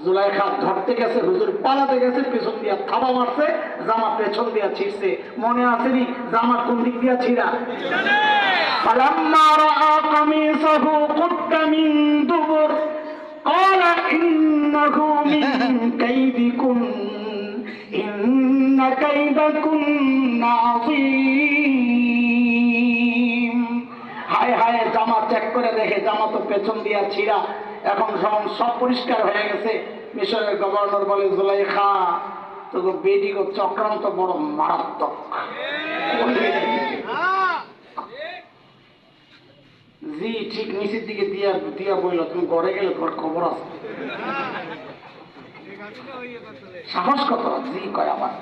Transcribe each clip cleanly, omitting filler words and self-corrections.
জুলাইখা ধরতে গেছে, হুজুর পালাতে গেছে, পেছন দিয়া থাবা মারছে, জামা পেছন দিয়া ছিঁড়ছে। মনে আসেনি জামা কোন দিক দিয়া ছিঁড়া? ফালাম্মা রাআ কামিসাহু কুদ্দা মিন দুবুর ক্বালা ইন্নাহু মিন কাইদিকুন ইন্না কাইদাকুন্না আযীম। হায় হায়, জামা চেক করে দেখে জামা তো পেছন দিয়া ছিঁড়া। এখন সব পরিষ্কার হয়ে গেছে। মিশরের গভর্নর বলে, জুলাইখা তোকে বেডিগো চক্রান্ত বড় মারাত্মক। জি ঠিক নিচের দিকে দিয়া দিয়া বলল, তুমি ঘরে গেলে তোমার খবর আছে। সাহস কত? জি কয় আবার।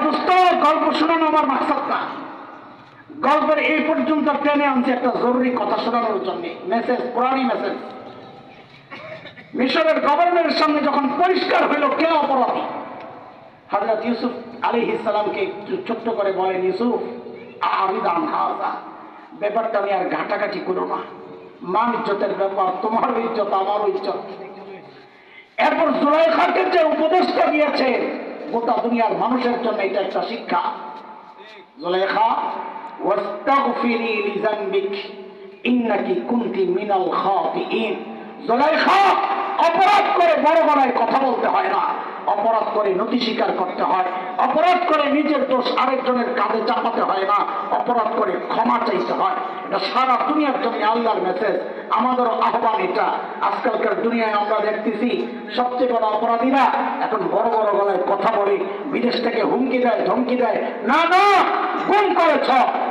দোস্ত, গল্প শোনানো আমার মাকসাদ না। গল্পের এই পর্যন্ত টেনে আনছে একটা জরুরি কথা শোনানোর জন্য। মেসেজ, কোরআনী মেসেজ। মিশরের গভর্নরের সামনে যখন পরিষ্কার হইল কে অপরাধী, হযরত ইউসুফ আলাইহিস সালামকে ছোট্ট করে বলেন, ইউসুফ আরিদ আন হাযা, ব্যাপারটা আমি আর ঘাটাঘাটি করো না। মান ইজ্জতের ব্যাপার, তোমার ইজ্জত আমার ইজ্জত। এরপর জুলাইখাকে যে উপদেশটা দিয়েছে গোটা দুনিয়ার মানুষের জন্য এটা একটা শিক্ষা। জুলাইখা, ওয়াস্তাগফিরি লিযানবিক ইন্নাকি কুনতি মিনাল খাতিইন। জুলাইখা, অপরাধ করে বড় গলায় কথা বলতে হয় না, অপরাধ করে নথি স্বীকার করতে হয়। অপরাধ করে নিজের দোষ আরেকজনের কাঁধে চাপাতে হয় না, অপরাধ করে ক্ষমা চাইতে হয়। এটা সারা দুনিয়ার জন্য আল্লাহর মেসেজ, আমাদেরও আহ্বান এটা। আজকালকার দুনিয়ায় আমরা দেখতেছি সবচেয়ে বড় অপরাধীরা এখন বড় বড় গলায় কথা বলে, বিদেশ থেকে হুমকি দেয়, ধমকি দেয়। না না, গুম করেছ,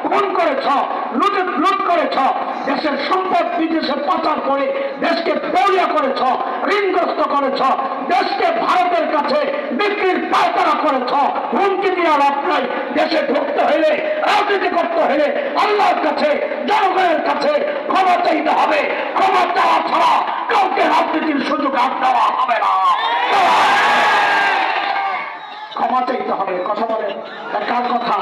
খুন করেছ, লুট করেছ, দেশের সম্পদ বিদেশে পাচার করে দেশকে দেউলিয়া করেছ, ঋণগ্রস্ত করেছ, দেশকে ভারতের কাছে বিক্রির পায়তারা করেছ। হুমকি দিয়ে লাভ নাই। দেশে ঢুকতে হলে, রাজনীতি করতে হলে আল্লাহর কাছে, জনগণের কাছে ক্ষমা চাইতে হবে। ক্ষমা চাওয়া ছাড়া কাউকে রাজনীতির সুযোগ আর দেওয়া হবে না। ক্ষমা চাইতে হবে। কথা বলেন, কার কথা?